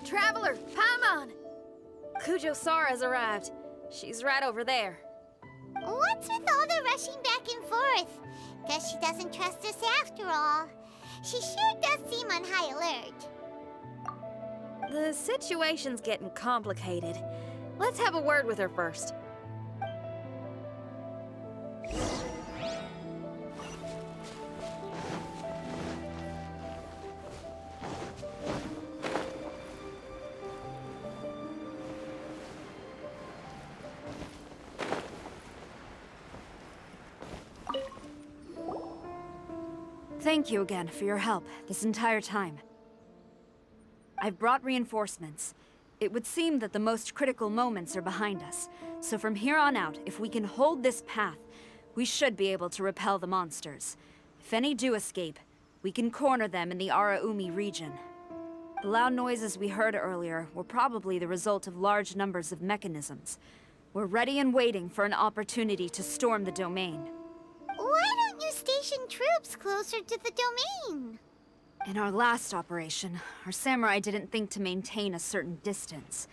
Traveler, Paimon! Kujo-Sara's arrived. She's right over there. What's with all the rushing back and forth? Guess she doesn't trust us after all. She sure does seem on high alert. The situation's getting complicated. Let's have a word with her first. Thank you again for your help this entire time. I've brought reinforcements. It would seem that the most critical moments are behind us, so from here on out, if we can hold this path, we should be able to repel the monsters. If any do escape, we can corner them in the Araumi region. The loud noises we heard earlier were probably the result of large numbers of mechanisms. We're ready and waiting for an opportunity to storm the domain. Why don't you station troops closer to the domain? In our last operation, our samurai didn't think to maintain a certain distance.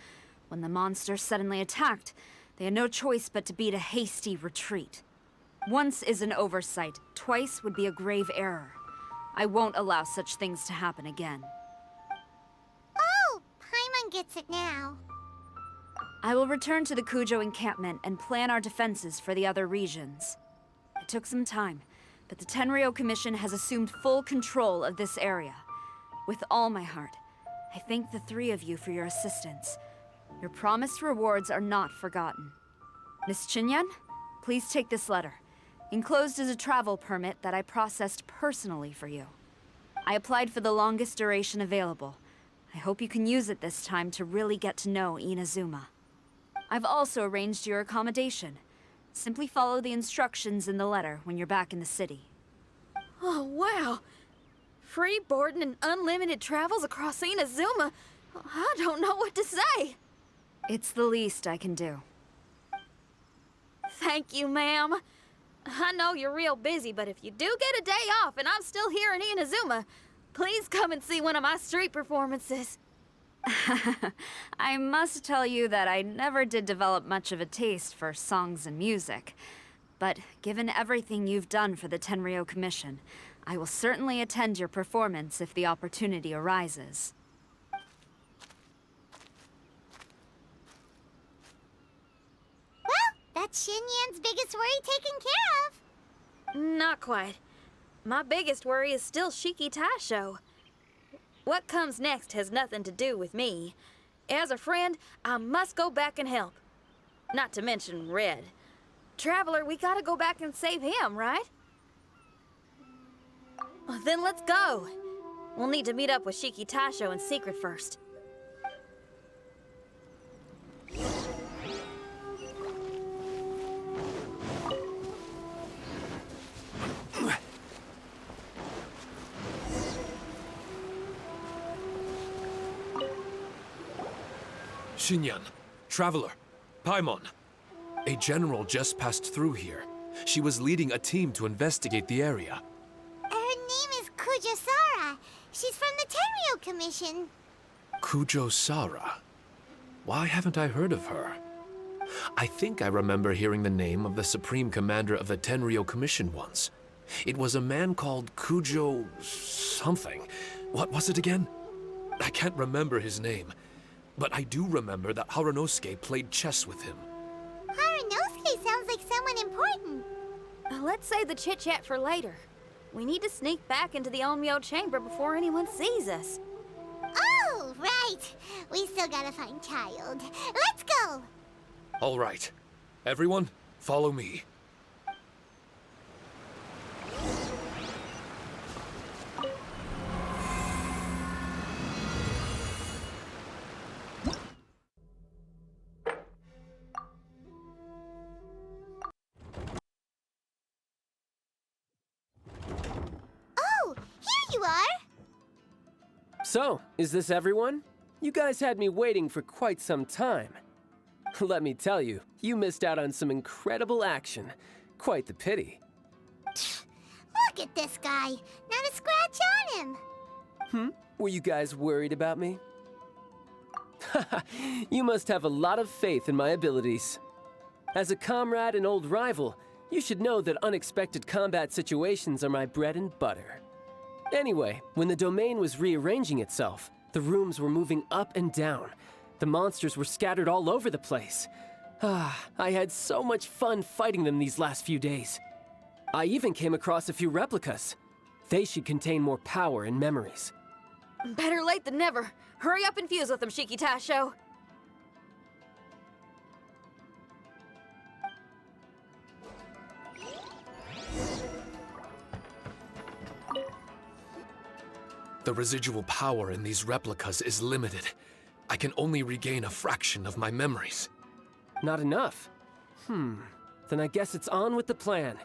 When the monsters suddenly attacked, they had no choice but to beat a hasty retreat. Once is an oversight, twice would be a grave error. I won't allow such things to happen again. Oh, Paimon gets it now. I will return to the Kujo encampment and plan our defenses for the other regions. It took some time, but the Tenryou Commission has assumed full control of this area. With all my heart, I thank the three of you for your assistance. Your promised rewards are not forgotten. Miss Chinyan, please take this letter. Enclosed is a travel permit that I processed personally for you. I applied for the longest duration available. I hope you can use it this time to really get to know Inazuma. I've also arranged your accommodation. Simply follow the instructions in the letter when you're back in the city. Oh, wow! Free boarding and unlimited travels across Inazuma? I don't know what to say! It's the least I can do. Thank you, ma'am. I know you're real busy, but if you do get a day off and I'm still here in Inazuma, please come and see one of my street performances. I must tell you that I never did develop much of a taste for songs and music. But given everything you've done for the Tenryou Commission, I will certainly attend your performance if the opportunity arises. Well, that's Xinyan's biggest worry taken care of. Not quite. My biggest worry is still Shiki Taisho. What comes next has nothing to do with me. As a friend, I must go back and help. Not to mention Red. Traveler, we gotta go back and save him, right? Well, then let's go. We'll need to meet up with Shiki Taisho in secret first. Xinyan, Traveler, Paimon. A general just passed through here. She was leading a team to investigate the area. Her name is Kujo-Sara. She's from the Tenryou Commission. Kujo-Sara? Why haven't I heard of her? I think I remember hearing the name of the Supreme Commander of the Tenryou Commission once. It was a man called Kujo... something. What was it again? I can't remember his name. But I do remember that Harunosuke played chess with him. Harunosuke sounds like someone important. Let's save the chit-chat for later. We need to sneak back into the Onmyo chamber before anyone sees us. Oh, right. We still gotta find Child. Let's go. All right. Everyone, follow me. Oh, here you are. So, is this everyone? You guys had me waiting for quite some time. Let me tell you, you missed out on some incredible action. Quite the pity. Look at this guy. Not a scratch on him. Were you guys worried about me? You must have a lot of faith in my abilities. As a comrade and old rival, you should know that unexpected combat situations are my bread and butter. Anyway, when the domain was rearranging itself, the rooms were moving up and down. The monsters were scattered all over the place. I had so much fun fighting them these last few days. I even came across a few replicas. They should contain more power and memories. Better late than never. Hurry up and fuse with them, Shiki Tasho. The residual power in these replicas is limited. I can only regain a fraction of my memories. Not enough? Then I guess it's on with the plan.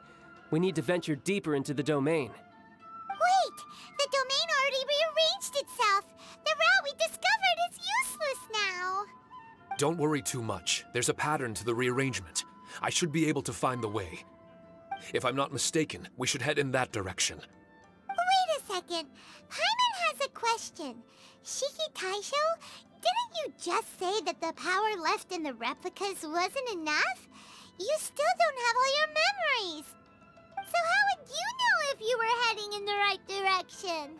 We need to venture deeper into the domain. Wait! The domain already rearranged itself! The route we discovered is useless now! Don't worry too much. There's a pattern to the rearrangement. I should be able to find the way. If I'm not mistaken, we should head in that direction. Wait a second. Paimon has a question. Shiki Taisho, didn't you just say that the power left in the replicas wasn't enough? You still don't have all your memories. So how would you know if you were heading in the right direction?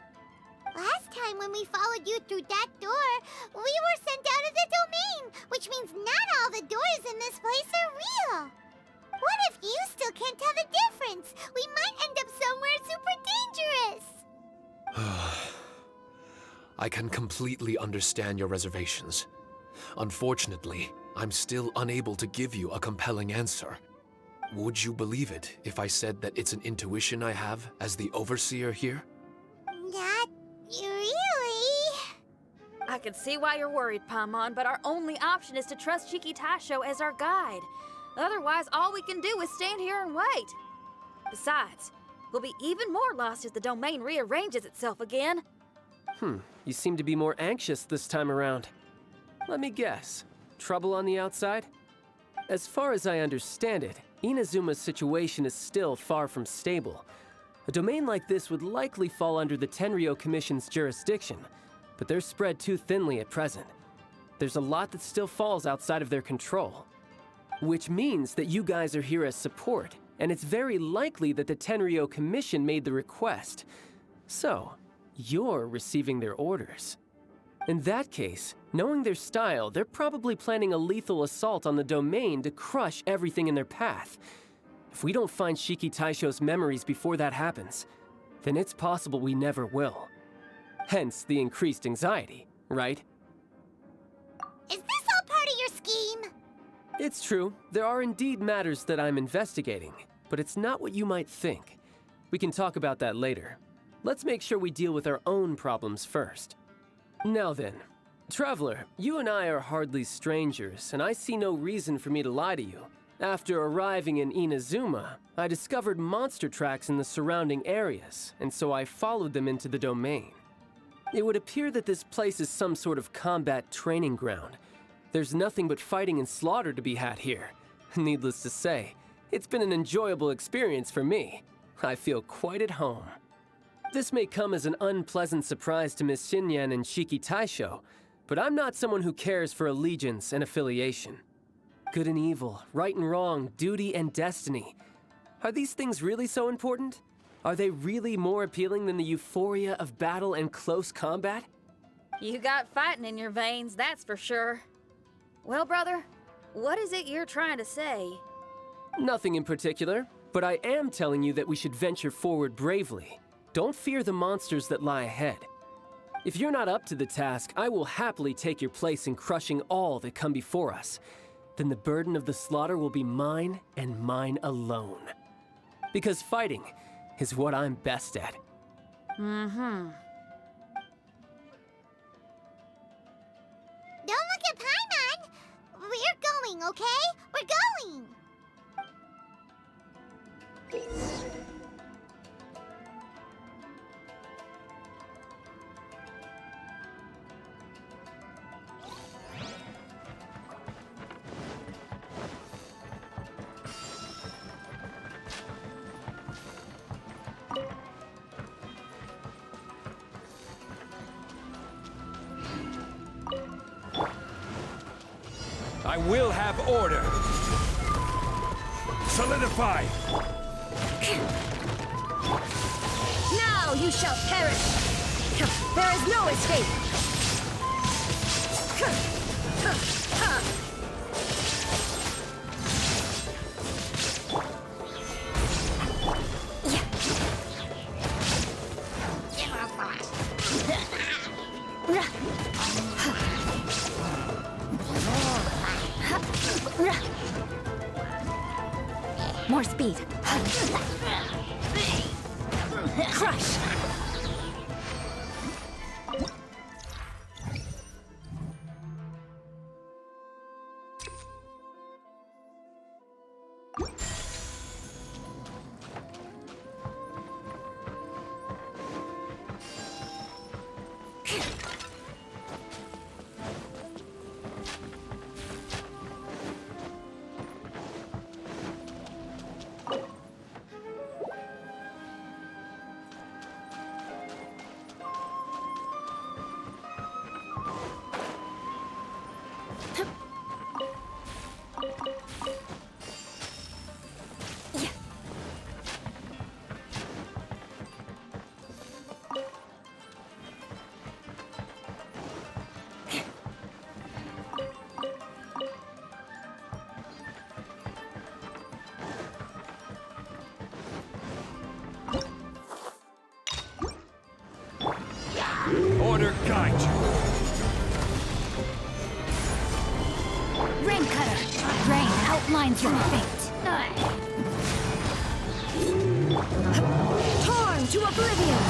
Last time when we followed you through that door, we were sent out of the domain, which means not all the doors in this place are real. What if you still can't tell the difference? We might end up somewhere super dangerous. I can completely understand your reservations. Unfortunately, I'm still unable to give you a compelling answer. Would you believe it if I said that it's an intuition I have as the overseer here? Not really. I can see why you're worried, Paimon, but our only option is to trust Shiki Tasho as our guide. Otherwise, all we can do is stand here and wait. Besides, we'll be even more lost if the domain rearranges itself again. You seem to be more anxious this time around. Let me guess. Trouble on the outside? As far as I understand it, Inazuma's situation is still far from stable. A domain like this would likely fall under the Tenryou Commission's jurisdiction, but they're spread too thinly at present. There's a lot that still falls outside of their control. Which means that you guys are here as support, and it's very likely that the Tenryou Commission made the request. So, you're receiving their orders. In that case, knowing their style, they're probably planning a lethal assault on the domain to crush everything in their path. If we don't find Shiki Taisho's memories before that happens, then it's possible we never will. Hence the increased anxiety, right? Is this all part of your scheme? It's true, there are indeed matters that I'm investigating, but it's not what you might think. We can talk about that later. Let's make sure we deal with our own problems first. Now then, Traveler, you and I are hardly strangers, and I see no reason for me to lie to you. After arriving in Inazuma, I discovered monster tracks in the surrounding areas, and so I followed them into the domain. It would appear that this place is some sort of combat training ground. There's nothing but fighting and slaughter to be had here. Needless to say, it's been an enjoyable experience for me. I feel quite at home. This may come as an unpleasant surprise to Miss Xinyan and Shiki Taisho, but I'm not someone who cares for allegiance and affiliation. Good and evil, right and wrong, duty and destiny. Are these things really so important? Are they really more appealing than the euphoria of battle and close combat? You got fighting in your veins, that's for sure. Well, brother, what is it you're trying to say? Nothing in particular, but I am telling you that we should venture forward bravely. Don't fear the monsters that lie ahead. If you're not up to the task, I will happily take your place in crushing all that come before us. Then the burden of the slaughter will be mine and mine alone. Because fighting is what I'm best at. Don't look at Paimon! We're going, okay? We're going! I will have order. Solidify. Now you shall perish! There is no escape! More speed. Crush! Order guide you. Rain cutter! Rain outlines your fate. Torn to oblivion!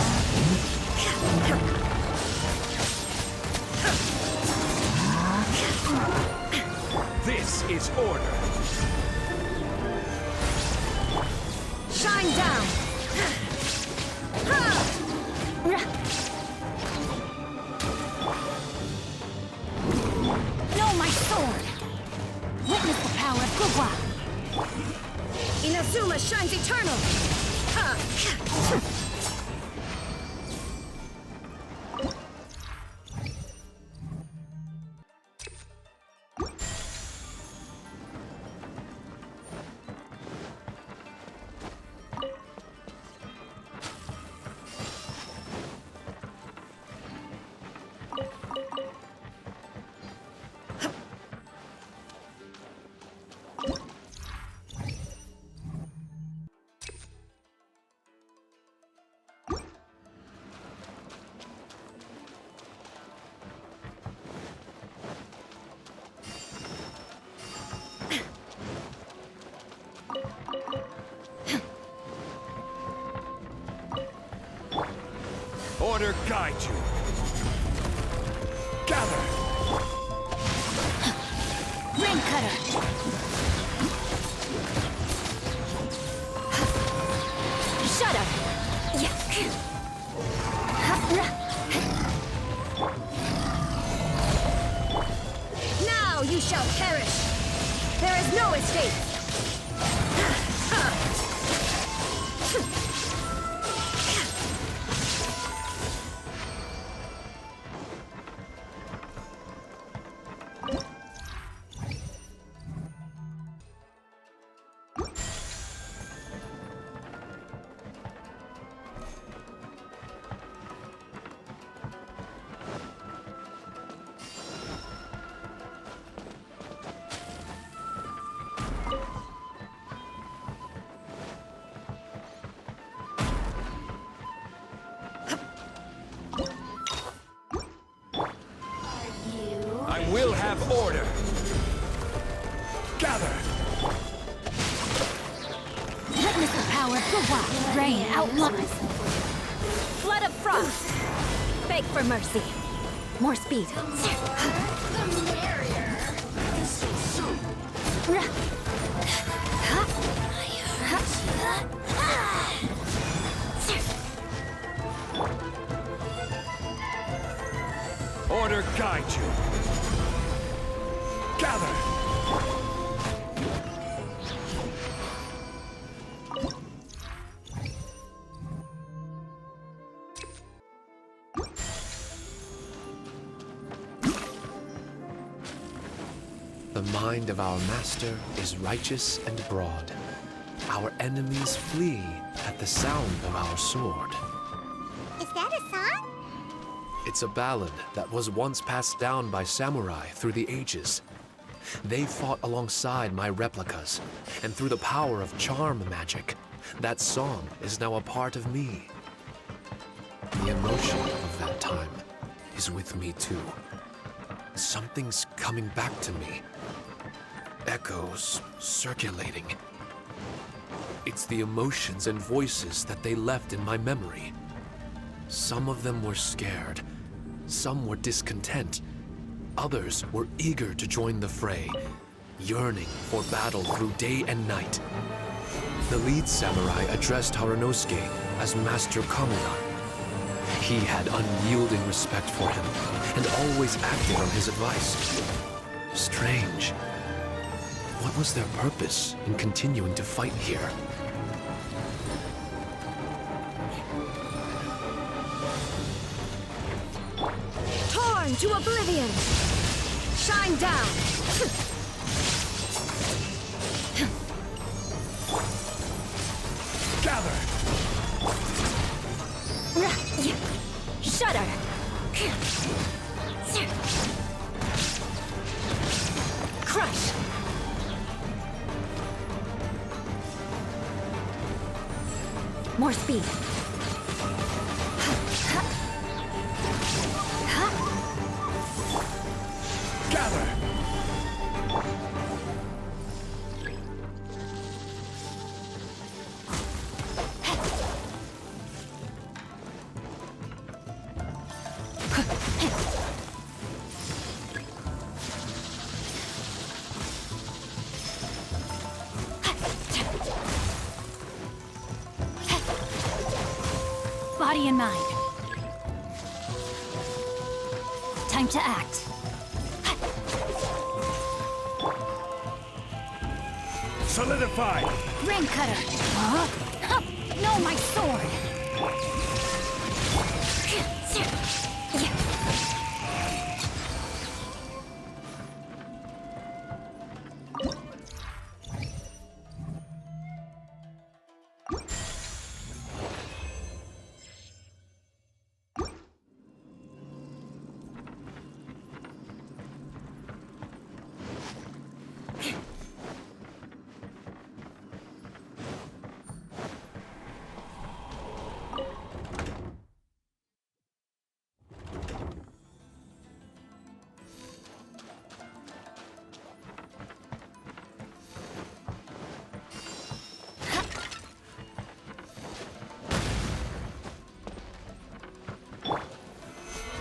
This is order. Shine down! Know my sword! Witness the power of Gugwa! Inazuma shines eternal! Order guide you. Gather. Rain cutter! Shudder! Now you shall perish! There is no escape! I will have order. Gather. Witness the power of Gugwa! Rain outlines! Flood of frost! Beg for mercy! More speed! Order guide you. Gather. The mind of our master is righteous and broad. Our enemies flee at the sound of our sword. Is that a song? It's a ballad that was once passed down by samurai through the ages. They fought alongside my replicas, and through the power of charm magic, that song is now a part of me. The emotion of that time is with me too. Something's coming back to me. Echoes circulating. It's the emotions and voices that they left in my memory. Some of them were scared. Some were discontent. Others were eager to join the fray, yearning for battle through day and night. The lead samurai addressed Haranosuke as Master Kamuna. He had unyielding respect for him, and always acted on his advice. Strange. What was their purpose in continuing to fight here? Torn to oblivion! Shine down! Gather! Shudder! Crush! More speed! Gather! Body and mind. Time to act. Solidify! Ring cutter. Huh? No, my sword.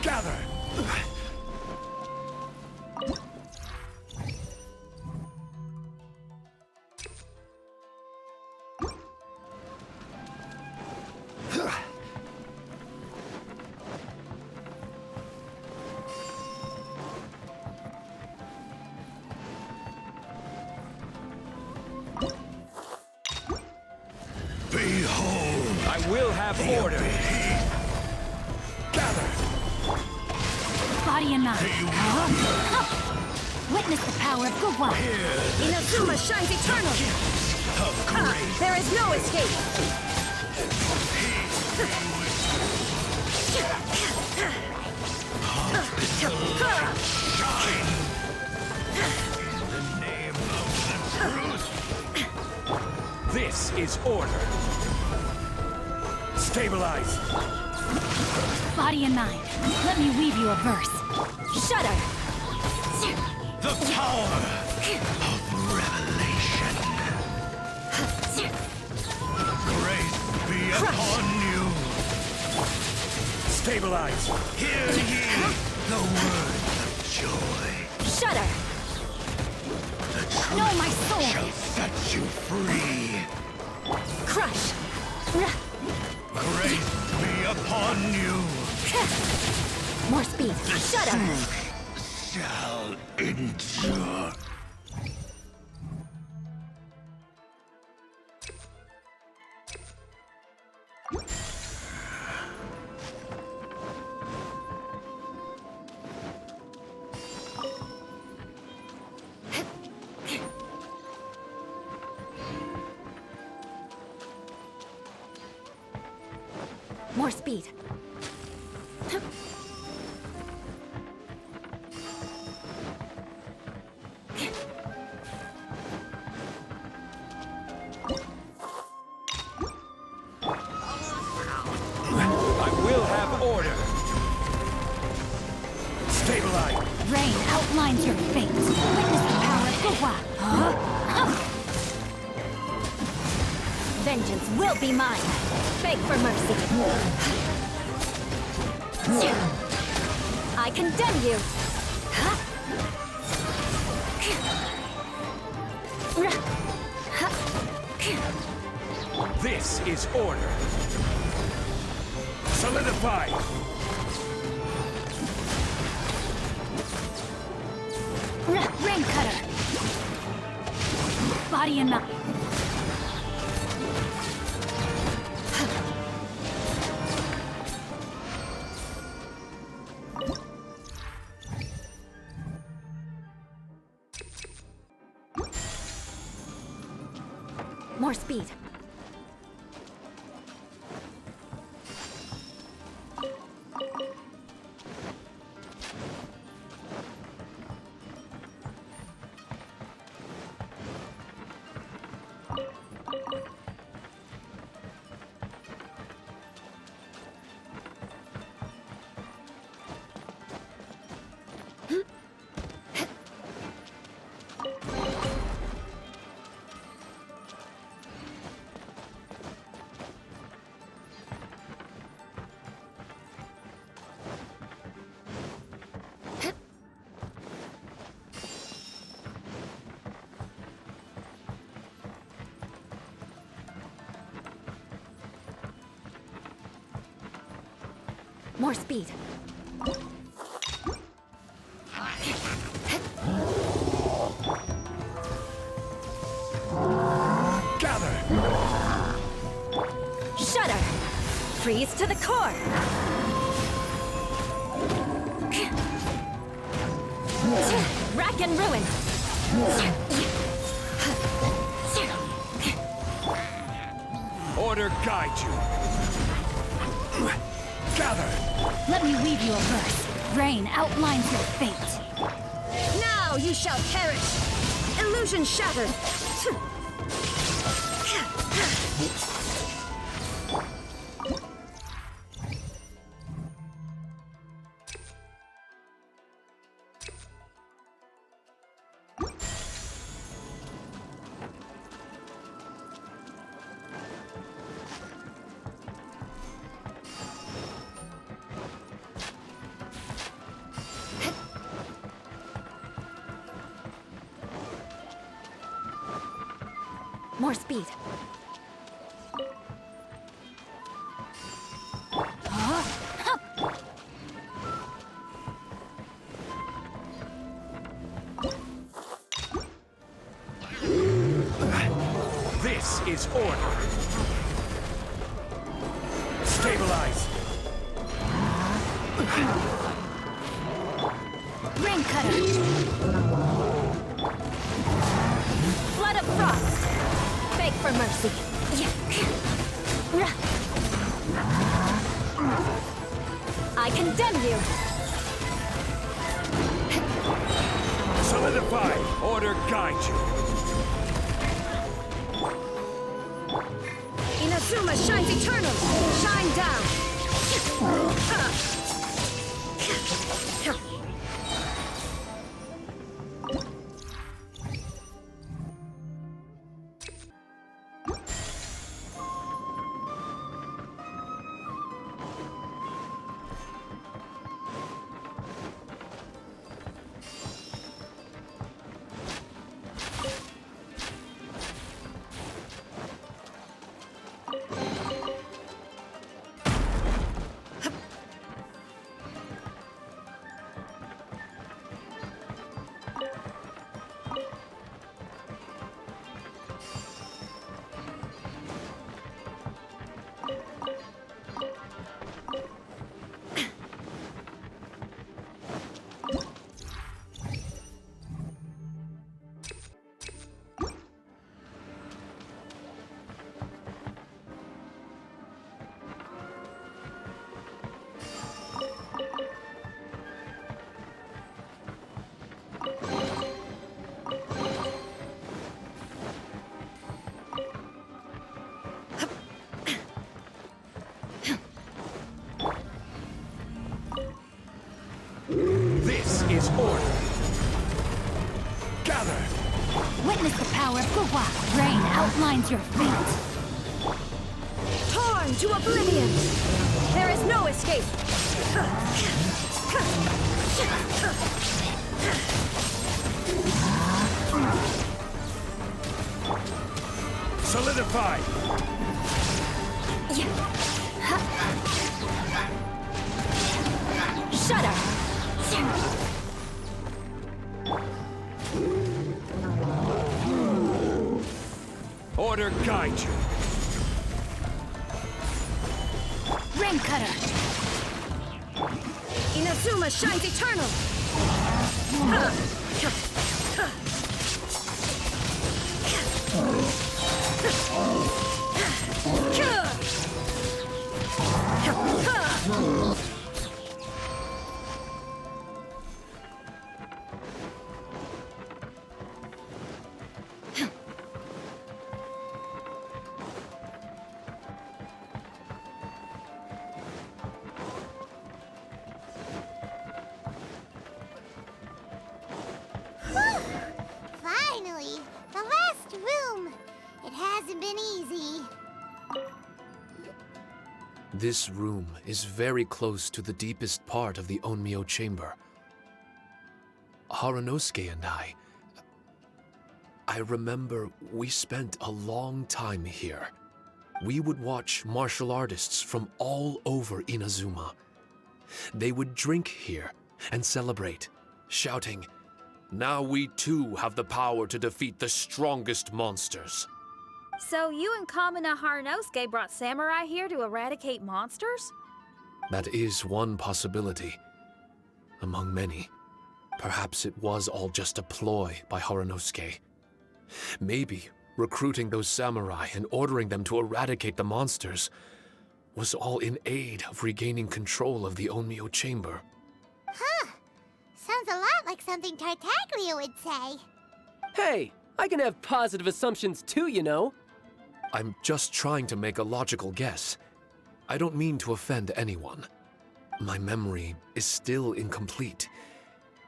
Gather! Behold! I will have order! Gather! Body and mind. Witness the power of Gugwa. Inazuma shines eternally. There is no escape. This is order! Stabilize! Body and mind. Let me weave you a verse. Shudder. The power of revelation. Grace be upon you. Stabilize! Hear ye the words of joy. Shudder. The truth No, my sword. shall set you free. Crush. Grace be upon you. More speed. Shudder. Shall endure. More speed. I will have order. Stabilize. Rain outlines your fate. Witness the power of Gua. Vengeance will be mine. Beg for mercy. I condemn you. This is order. Solidify. Rain cutter. Body and mind. More speed. More speed. Gather. Shudder. Freeze to the core. Rack and ruin. Order guide you. Gather. Let me weave you a verse. Rain outlines your fate. Now you shall perish. Illusion shattered. More speed. This is order. Stabilize. Rain cutter. Flood of frost. Beg for mercy. I condemn you. Solidify. Order guide you. Inazuma shines eternal. Shine down. is order. Gather! Witness the power of Gua. Rain outlines your fate. Torn to oblivion! There is no escape! Solidify! Shudder. Order guide you. Rain cutter. Inazuma shines eternal! Finally, the last room. It hasn't been easy. This room is very close to the deepest part of the Onmyo chamber. Haranosuke and I remember we spent a long time here. We would watch martial artists from all over Inazuma. They would drink here and celebrate, shouting, "Now we too have the power to defeat the strongest monsters." So you and Kamina Haranosuke brought samurai here to eradicate monsters? That is one possibility, among many. Perhaps it was all just a ploy by Haranosuke. Maybe recruiting those samurai and ordering them to eradicate the monsters was all in aid of regaining control of the Onmyo chamber. Huh. Sounds a lot like something Tartaglia would say. Hey, I can have positive assumptions too, you know. I'm just trying to make a logical guess. I don't mean to offend anyone. My memory is still incomplete,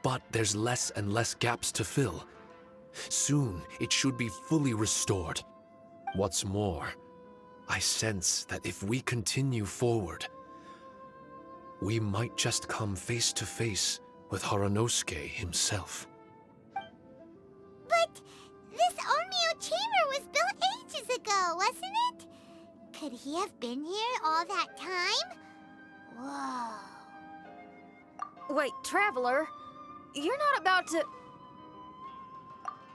but there's less and less gaps to fill. Soon, it should be fully restored. What's more, I sense that if we continue forward, we might just come face to face with Haranosuke himself. But this Onmyo chamber was built ages ago, wasn't it? Could he have been here all that time? Whoa. Wait, Traveler, you're not about to...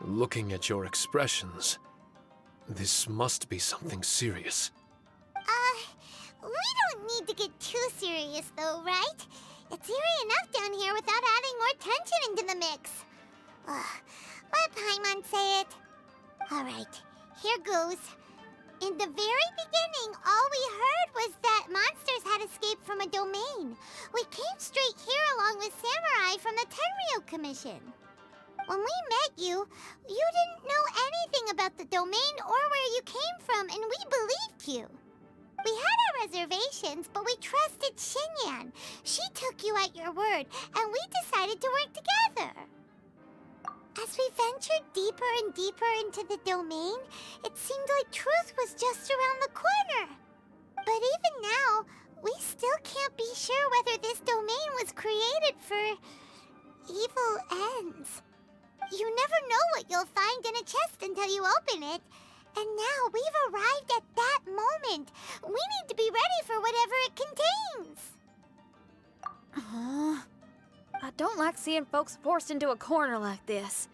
Looking at your expressions, this must be something serious. We don't need to get too serious though, right? It's eerie enough down here without adding more tension into the mix. Let Paimon say it. Alright, here goes. In the very beginning, all we heard was that monsters had escaped from a domain. We came straight here along with samurai from the Tenryo Commission. When we met you, you didn't know anything about the domain or where you came from, and we believed you. We had our reservations, but we trusted Xinyan. She took you at your word, and we decided to work together. As we ventured deeper and deeper into the domain, it seemed like truth was just around the corner. But even now, we still can't be sure whether this domain was created for evil ends. You never know what you'll find in a chest until you open it. And now we've arrived at that moment. We need to be ready for whatever it contains. I don't like seeing folks forced into a corner like this.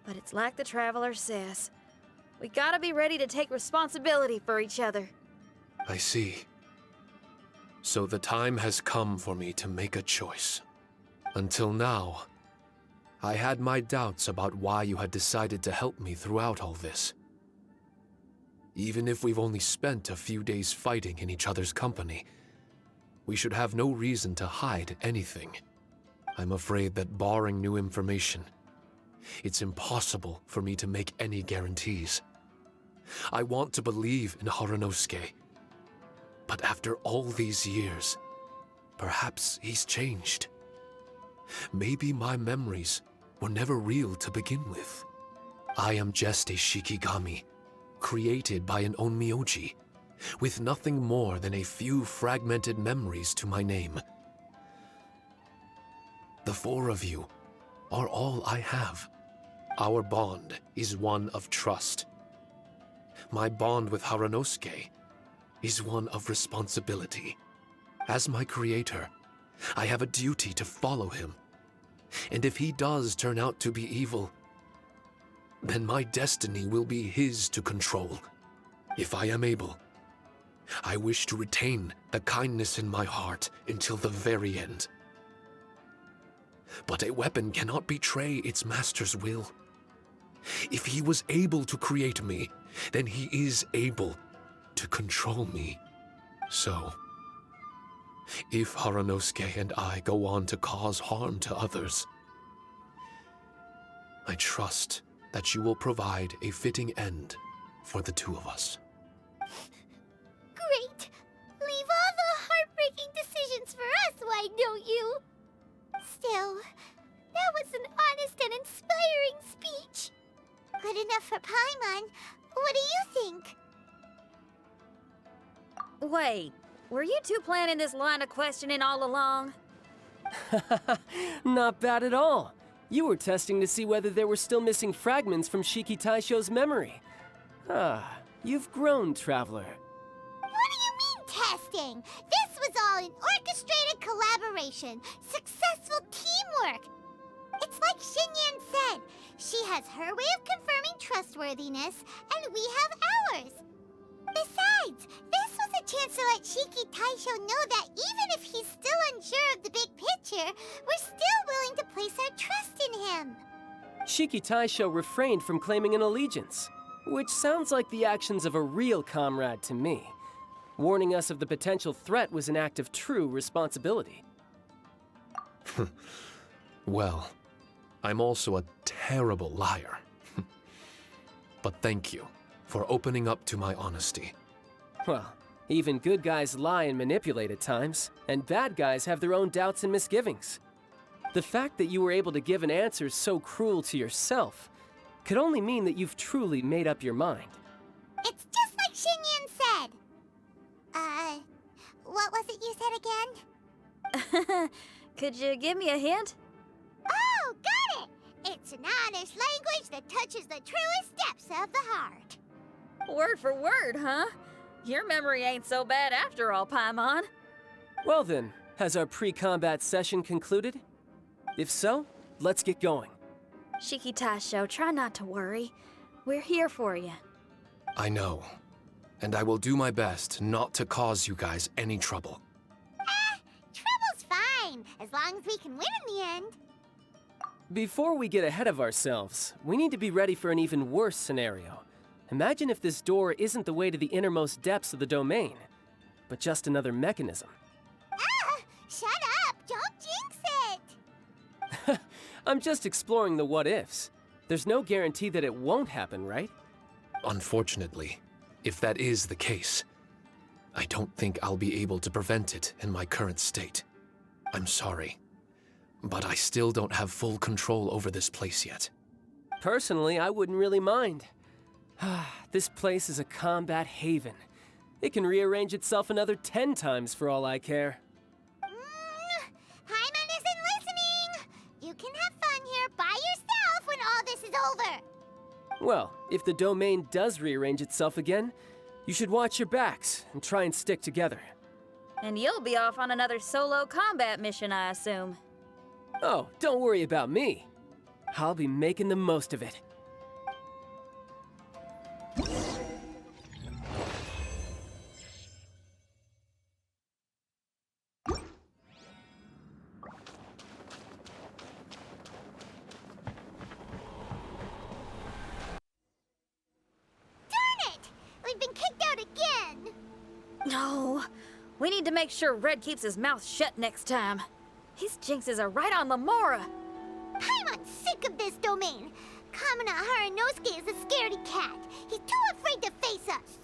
But it's like the Traveler says. We gotta be ready to take responsibility for each other. I see. So the time has come for me to make a choice. Until now, I had my doubts about why you had decided to help me throughout all this. Even if we've only spent a few days fighting in each other's company, we should have no reason to hide anything. I'm afraid that barring new information, it's impossible for me to make any guarantees. I want to believe in Haranosuke, but after all these years, perhaps he's changed. Maybe my memories were never real to begin with. I am just a Shikigami, created by an Onmyoji, with nothing more than a few fragmented memories to my name. The four of you are all I have. Our bond is one of trust. My bond with Haranosuke is one of responsibility. As my creator, I have a duty to follow him. And if he does turn out to be evil, then my destiny will be his to control. If I am able, I wish to retain the kindness in my heart until the very end. But a weapon cannot betray its master's will. If he was able to create me, then he is able to control me. So, if Haranosuke and I go on to cause harm to others, I trust that you will provide a fitting end for the two of us. Great! Leave all the heartbreaking decisions for us, why don't you? Still, that was an honest and inspiring speech. Good enough for Paimon. What do you think? Wait, were you two planning this line of questioning all along? Not bad at all. You were testing to see whether there were still missing fragments from Shiki Taisho's memory. Ah, you've grown, Traveler. What do you mean, testing? This was all an orchestrated collaboration, successful teamwork. It's like Xinyan said, she has her way of confirming trustworthiness, and we have ours. Besides, this was a chance to let Shiki Taisho know that even if he's still unsure of the big picture, we're still willing to place our trust in him. Shiki Taisho refrained from claiming an allegiance, which sounds like the actions of a real comrade to me. Warning us of the potential threat was an act of true responsibility. Well, I'm also a terrible liar. But thank you for opening up to my honesty. Well, even good guys lie and manipulate at times, and bad guys have their own doubts and misgivings. The fact that you were able to give an answer so cruel to yourself could only mean that you've truly made up your mind. It's just like Xinyan said. What was it you said again? Could you give me a hint? Oh, got it! It's an honest language that touches the truest depths of the heart. Word for word, huh? Your memory ain't so bad after all, Paimon. Well then, has our pre-combat session concluded? If so, let's get going. Shiki Taisho, try not to worry. We're here for you. I know, and I will do my best not to cause you guys any trouble. Trouble's fine, as long as we can win in the end. Before we get ahead of ourselves, we need to be ready for an even worse scenario. Imagine if this door isn't the way to the innermost depths of the domain, but just another mechanism. Shut up! Don't jinx it! I'm just exploring the what-ifs. There's no guarantee that it won't happen, right? Unfortunately, if that is the case, I don't think I'll be able to prevent it in my current state. I'm sorry, but I still don't have full control over this place yet. Personally, I wouldn't really mind. This place is a combat haven. It can rearrange itself another 10 times for all I care. Hyman isn't listening! You can have fun here by yourself when all this is over! Well, if the domain does rearrange itself again, you should watch your backs and try and stick together. And you'll be off on another solo combat mission, I assume. Oh, don't worry about me. I'll be making the most of it. No, we need to make sure Red keeps his mouth shut next time. His jinxes are right on Lamora. I'm sick of this domain. Kamina Haranosuke is a scaredy cat. He's too afraid to face us.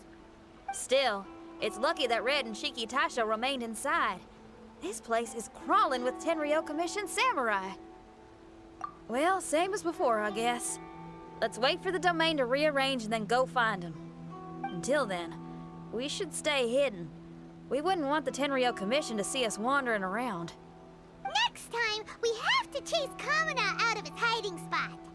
Still, it's lucky that Red and Shiki Taisho remained inside. This place is crawling with Tenryo Commission samurai. Well, same as before, I guess. Let's wait for the domain to rearrange and then go find them. Until then, we should stay hidden. We wouldn't want the Tenryo Commission to see us wandering around. Next time, we have to chase Kamina out of his hiding spot.